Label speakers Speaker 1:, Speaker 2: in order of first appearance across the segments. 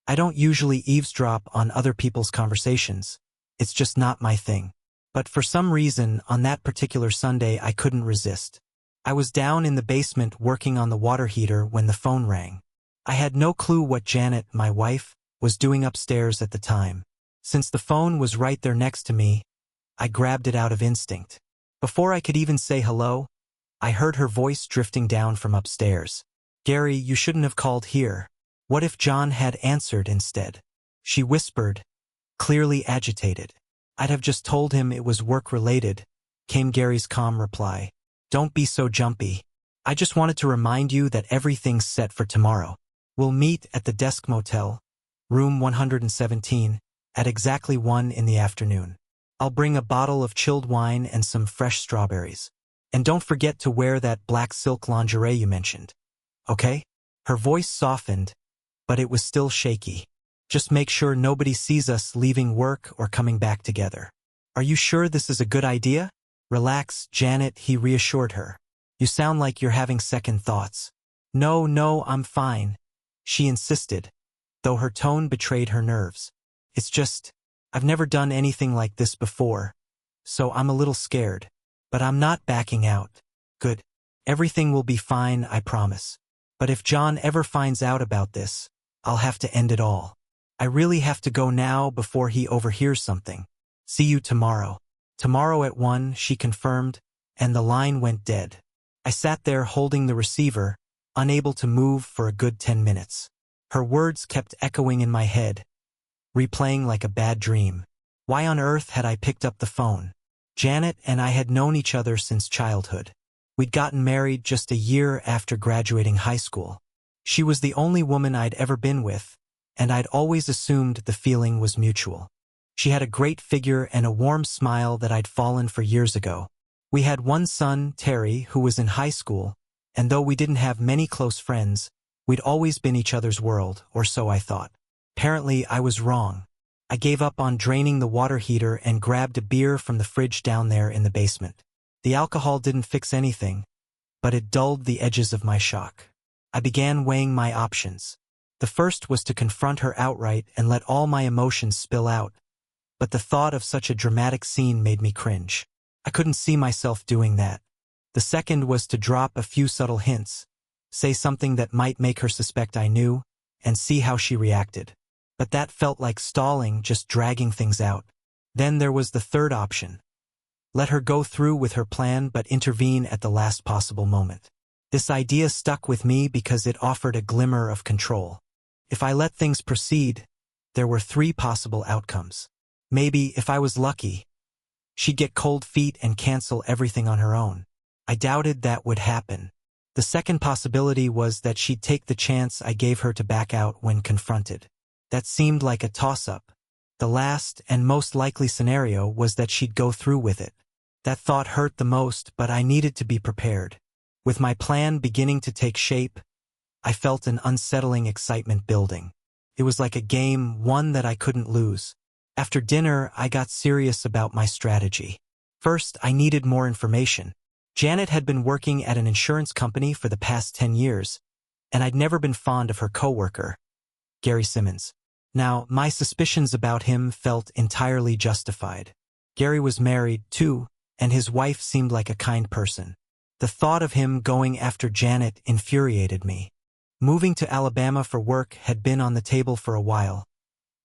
Speaker 1: I don't usually eavesdrop on other people's conversations. It's just not my thing. But for some reason, on that particular Sunday, I couldn't resist. I was down in the basement working on the water heater when the phone rang. I had no clue what Janet, my wife, was doing upstairs at the time. Since the phone was right there next to me, I grabbed it out of instinct. Before I could even say hello, I heard her voice drifting down from upstairs. "Gary, you shouldn't have called here. What if John had answered instead?" She whispered, clearly agitated. "I'd have just told him it was work-related," came Gary's calm reply. "Don't be so jumpy. I just wanted to remind you that everything's set for tomorrow. We'll meet at the Desk Motel, room 117, at exactly 1 in the afternoon. I'll bring a bottle of chilled wine and some fresh strawberries. And don't forget to wear that black silk lingerie you mentioned. Okay?" Her voice softened, but it was still shaky. "Just make sure nobody sees us leaving work or coming back together." "Are you sure this is a good idea?" "Relax, Janet," he reassured her. "You sound like you're having second thoughts." No, I'm fine," she insisted, though her tone betrayed her nerves. "It's just, I've never done anything like this before, so I'm a little scared. But I'm not backing out." "Good. Everything will be fine, I promise. But if John ever finds out about this, I'll have to end it all. I really have to go now before he overhears something. See you tomorrow." "Tomorrow at 1, she confirmed, and the line went dead. I sat there holding the receiver, unable to move for a good 10 minutes. Her words kept echoing in my head, replaying like a bad dream. Why on earth had I picked up the phone? Janet and I had known each other since childhood. We'd gotten married just a year after graduating high school. She was the only woman I'd ever been with, and I'd always assumed the feeling was mutual. She had a great figure and a warm smile that I'd fallen for years ago. We had one son, Terry, who was in high school, and though we didn't have many close friends, we'd always been each other's world, or so I thought. Apparently, I was wrong. I gave up on draining the water heater and grabbed a beer from the fridge down there in the basement. The alcohol didn't fix anything, but it dulled the edges of my shock. I began weighing my options. The first was to confront her outright and let all my emotions spill out, but the thought of such a dramatic scene made me cringe. I couldn't see myself doing that. The second was to drop a few subtle hints, say something that might make her suspect I knew, and see how she reacted. But that felt like stalling, just dragging things out. Then there was the third option. Let her go through with her plan but intervene at the last possible moment. This idea stuck with me because it offered a glimmer of control. If I let things proceed, there were 3 possible outcomes. Maybe, if I was lucky, she'd get cold feet and cancel everything on her own. I doubted that would happen. The second possibility was that she'd take the chance I gave her to back out when confronted. That seemed like a toss-up. The last and most likely scenario was that she'd go through with it. That thought hurt the most, but I needed to be prepared. With my plan beginning to take shape, I felt an unsettling excitement building. It was like a game, one that I couldn't lose. After dinner, I got serious about my strategy. First, I needed more information. Janet had been working at an insurance company for the past 10 years, and I'd never been fond of her coworker, Gary Simmons. Now, my suspicions about him felt entirely justified. Gary was married, too, and his wife seemed like a kind person. The thought of him going after Janet infuriated me. Moving to Alabama for work had been on the table for a while,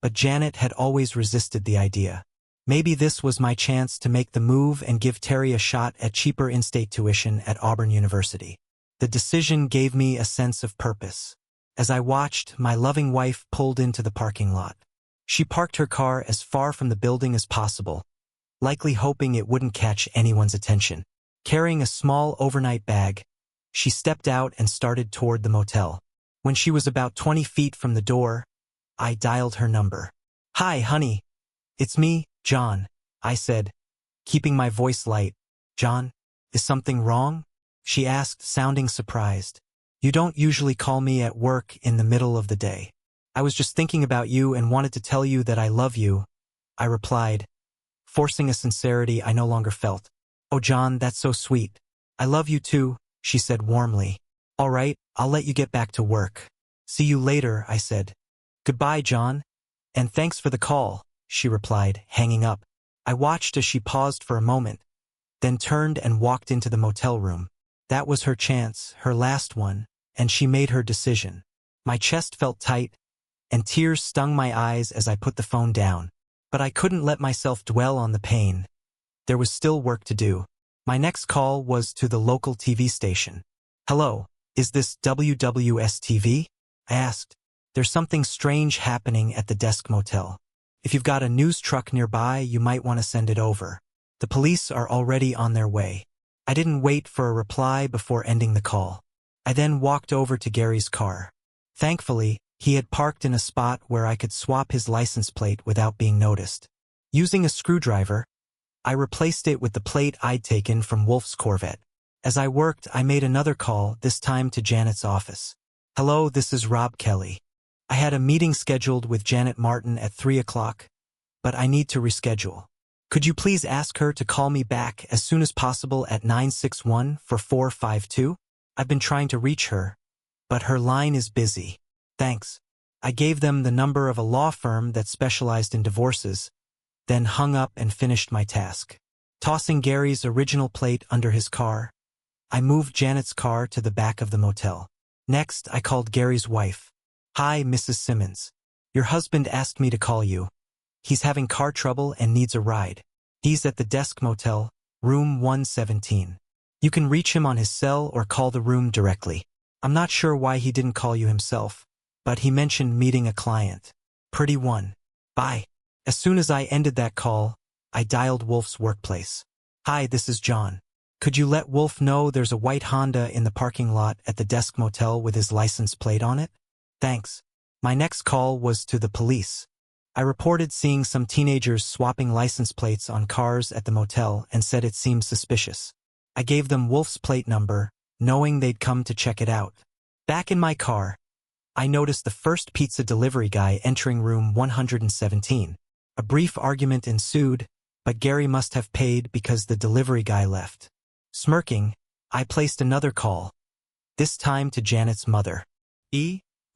Speaker 1: but Janet had always resisted the idea. Maybe this was my chance to make the move and give Terry a shot at cheaper in-state tuition at Auburn University. The decision gave me a sense of purpose. As I watched, my loving wife pulled into the parking lot. She parked her car as far from the building as possible, likely hoping it wouldn't catch anyone's attention. Carrying a small overnight bag, she stepped out and started toward the motel. When she was about 20 feet from the door, I dialed her number. "Hi, honey. It's me, John," I said, keeping my voice light. "John, is something wrong?" she asked, sounding surprised. "You don't usually call me at work in the middle of the day." "I was just thinking about you and wanted to tell you that I love you," I replied, forcing a sincerity I no longer felt. "Oh, John, that's so sweet. I love you too," she said warmly. "All right, I'll let you get back to work." "See you later," I said, Goodbye, John. And thanks for the call, she replied, hanging up. I watched as she paused for a moment, then turned and walked into the motel room. That was her chance, her last one, and she made her decision. My chest felt tight, and tears stung my eyes as I put the phone down. But I couldn't let myself dwell on the pain. There was still work to do. My next call was to the local TV station. Hello, is this WWS-TV? I asked. There's something strange happening at the Desk Motel. If you've got a news truck nearby, you might want to send it over. The police are already on their way. I didn't wait for a reply before ending the call. I then walked over to Gary's car. Thankfully, he had parked in a spot where I could swap his license plate without being noticed. Using a screwdriver, I replaced it with the plate I'd taken from Wolf's Corvette. As I worked, I made another call, this time to Janet's office. Hello, this is Rob Kelly. I had a meeting scheduled with Janet Martin at 3 o'clock, but I need to reschedule. Could you please ask her to call me back as soon as possible at 961-4452? I've been trying to reach her, but her line is busy. Thanks. I gave them the number of a law firm that specialized in divorces, then hung up and finished my task. Tossing Gary's original plate under his car, I moved Janet's car to the back of the motel. Next, I called Gary's wife. Hi, Mrs. Simmons. Your husband asked me to call you. He's having car trouble and needs a ride. He's at the Desk Motel, room 117. You can reach him on his cell or call the room directly. I'm not sure why he didn't call you himself, but he mentioned meeting a client. Pretty one. Bye. As soon as I ended that call, I dialed Wolf's workplace. Hi, this is John. Could you let Wolf know there's a white Honda in the parking lot at the Desk Motel with his license plate on it? Thanks. My next call was to the police. I reported seeing some teenagers swapping license plates on cars at the motel and said it seemed suspicious. I gave them Wolf's plate number, knowing they'd come to check it out. Back in my car, I noticed the first pizza delivery guy entering room 117. A brief argument ensued, but Gary must have paid because the delivery guy left. Smirking, I placed another call, this time to Janet's mother.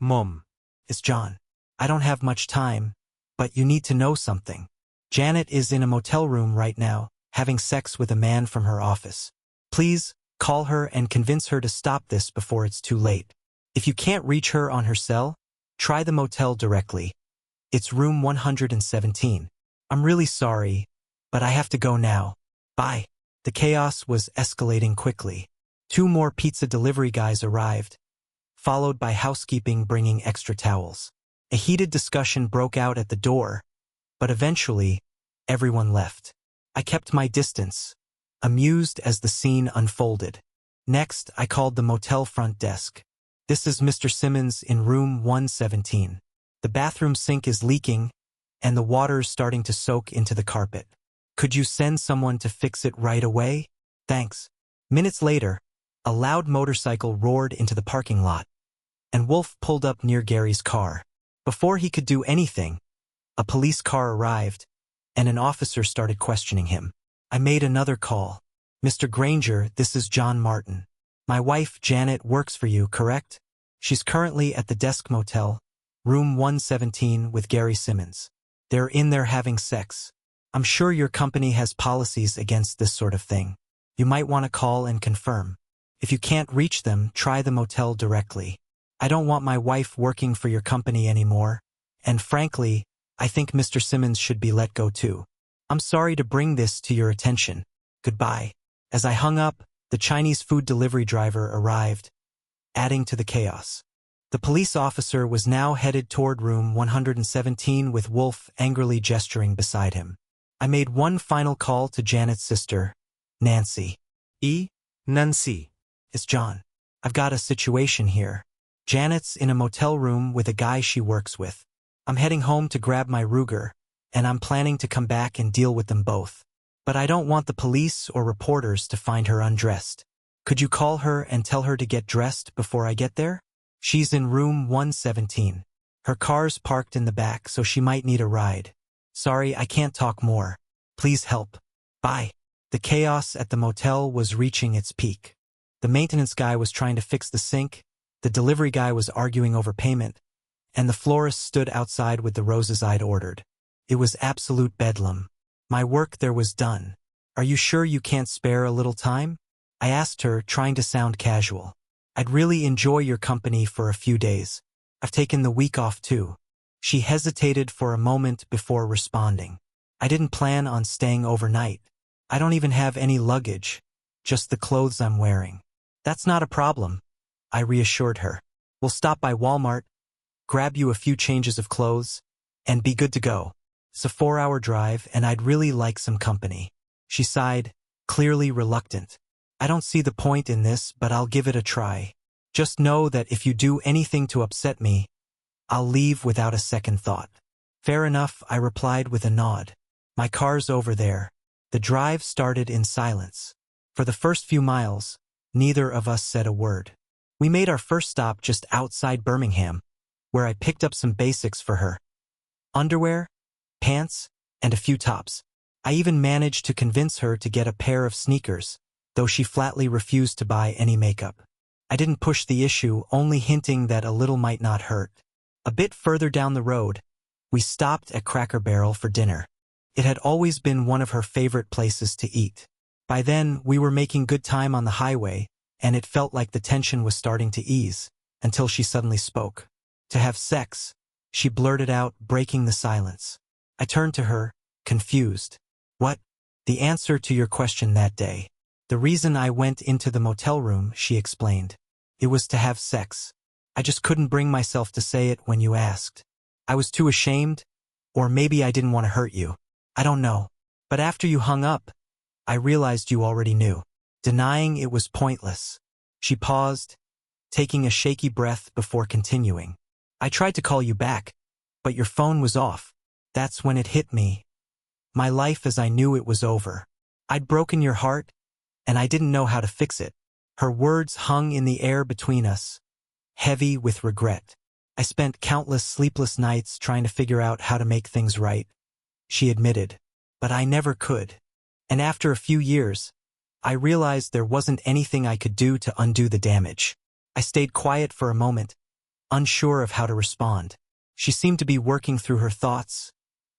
Speaker 1: Mom. It's John. I don't have much time, but you need to know something. Janet is in a motel room right now, having sex with a man from her office. Please, call her and convince her to stop this before it's too late. If you can't reach her on her cell, try the motel directly. It's room 117. I'm really sorry, but I have to go now. Bye. The chaos was escalating quickly. 2 more pizza delivery guys arrived, followed by housekeeping bringing extra towels. A heated discussion broke out at the door, but eventually, everyone left. I kept my distance, amused as the scene unfolded. Next, I called the motel front desk. This is Mr. Simmons in room 117. The bathroom sink is leaking, and the water's starting to soak into the carpet. Could you send someone to fix it right away? Thanks. Minutes later, a loud motorcycle roared into the parking lot, and Wolf pulled up near Gary's car. Before he could do anything, a police car arrived, and an officer started questioning him. I made another call. Mr. Granger, this is John Martin. My wife, Janet, works for you, correct? She's currently at the Desk Motel, room 117 with Gary Simmons. They're in there having sex. I'm sure your company has policies against this sort of thing. You might want to call and confirm. If you can't reach them, try the motel directly. I don't want my wife working for your company anymore, and frankly, I think Mr. Simmons should be let go too. I'm sorry to bring this to your attention. Goodbye. As I hung up, the Chinese food delivery driver arrived, adding to the chaos. The police officer was now headed toward room 117 with Wolf angrily gesturing beside him. I made one final call to Janet's sister, Nancy. Nancy. It's John. I've got a situation here. Janet's in a motel room with a guy she works with. I'm heading home to grab my Ruger, and I'm planning to come back and deal with them both. But I don't want the police or reporters to find her undressed. Could you call her and tell her to get dressed before I get there? She's in room 117. Her car's parked in the back, so she might need a ride. Sorry, I can't talk more. Please help. Bye. The chaos at the motel was reaching its peak. The maintenance guy was trying to fix the sink, the delivery guy was arguing over payment, and the florist stood outside with the roses I'd ordered. It was absolute bedlam. My work there was done. "Are you sure you can't spare a little time?" I asked her, trying to sound casual. "I'd really enjoy your company for a few days. I've taken the week off too." She hesitated for a moment before responding. "I didn't plan on staying overnight. I don't even have any luggage, just the clothes I'm wearing." "That's not a problem," I reassured her. "We'll stop by Walmart, grab you a few changes of clothes, and be good to go. It's a 4-hour drive, and I'd really like some company." She sighed, clearly reluctant. "I don't see the point in this, but I'll give it a try. Just know that if you do anything to upset me, I'll leave without a second thought." "Fair enough," I replied with a nod. "My car's over there." The drive started in silence. For the first few miles, neither of us said a word. We made our first stop just outside Birmingham, where I picked up some basics for her. Underwear, pants, and a few tops. I even managed to convince her to get a pair of sneakers, though she flatly refused to buy any makeup. I didn't push the issue, only hinting that a little might not hurt. A bit further down the road, we stopped at Cracker Barrel for dinner. It had always been one of her favorite places to eat. By then, we were making good time on the highway, and it felt like the tension was starting to ease, until she suddenly spoke. "To have sex," she blurted out, breaking the silence. I turned to her, confused. "What?" "The answer to your question that day. The reason I went into the motel room," she explained. "It was to have sex. I just couldn't bring myself to say it when you asked. I was too ashamed, or maybe I didn't want to hurt you. I don't know. But after you hung up, I realized you already knew." Denying it was pointless. She paused, taking a shaky breath before continuing. "I tried to call you back, but your phone was off. That's when it hit me. My life as I knew it was over. I'd broken your heart, and I didn't know how to fix it." Her words hung in the air between us, heavy with regret. "I spent countless sleepless nights trying to figure out how to make things right," she admitted. "But I never could. And after a few years, I realized there wasn't anything I could do to undo the damage." I stayed quiet for a moment, unsure of how to respond. She seemed to be working through her thoughts,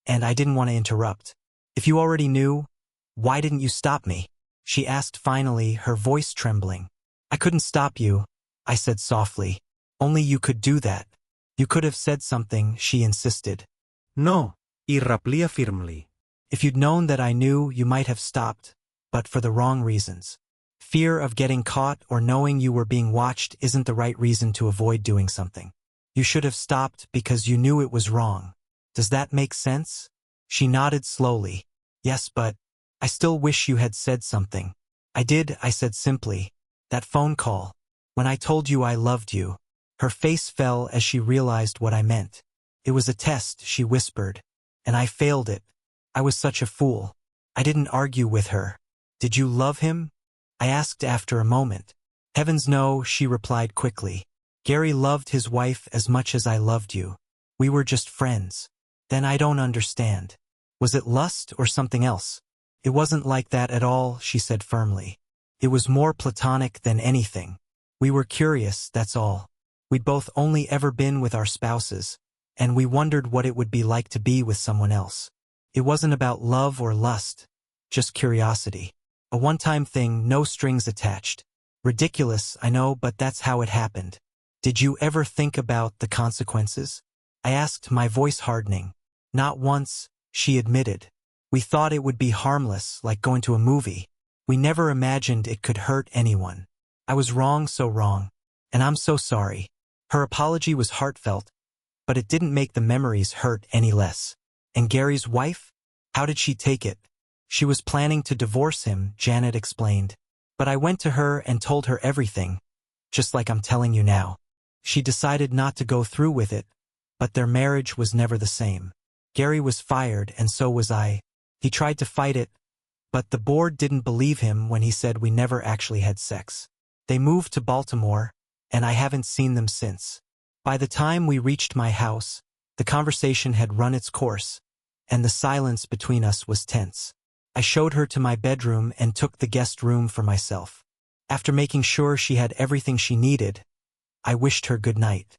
Speaker 1: and I didn't want to interrupt. "If you already knew, why didn't you stop me?" she asked finally, her voice trembling. "I couldn't stop you," I said softly. "Only you could do that. You could have said something," she insisted.
Speaker 2: "No," y replica firmly.
Speaker 1: "If you'd known that I knew, you might have stopped, but for the wrong reasons. Fear of getting caught or knowing you were being watched isn't the right reason to avoid doing something. You should have stopped because you knew it was wrong. Does that make sense?" She nodded slowly. "Yes, but I still wish you had said something." "I did," I said simply. "That phone call. When I told you I loved you." Her face fell as she realized what I meant. "It was a test," she whispered, "and I failed it. I was such a fool." I didn't argue with her. "Did you love him?" I asked after a moment. "Heavens no," she replied quickly. "Gary loved his wife as much as I loved you. We were just friends." "Then I don't understand. Was it lust or something else?" "It wasn't like that at all," she said firmly. "It was more platonic than anything. We were curious, that's all. We'd both only ever been with our spouses, and we wondered what it would be like to be with someone else. It wasn't about love or lust, just curiosity. A one-time thing, no strings attached. Ridiculous, I know, but that's how it happened." "Did you ever think about the consequences?" I asked, my voice hardening. "Not once," she admitted. "We thought it would be harmless, like going to a movie. We never imagined it could hurt anyone. I was wrong, so wrong. And I'm so sorry." Her apology was heartfelt, but it didn't make the memories hurt any less. "And Gary's wife? How did she take it?" "She was planning to divorce him," Janet explained. "But I went to her and told her everything, just like I'm telling you now. She decided not to go through with it, but their marriage was never the same. Gary was fired, and so was I. He tried to fight it, but the board didn't believe him when he said we never actually had sex. They moved to Baltimore, and I haven't seen them since." By the time we reached my house, the conversation had run its course, and the silence between us was tense. I showed her to my bedroom and took the guest room for myself. After making sure she had everything she needed, I wished her good night.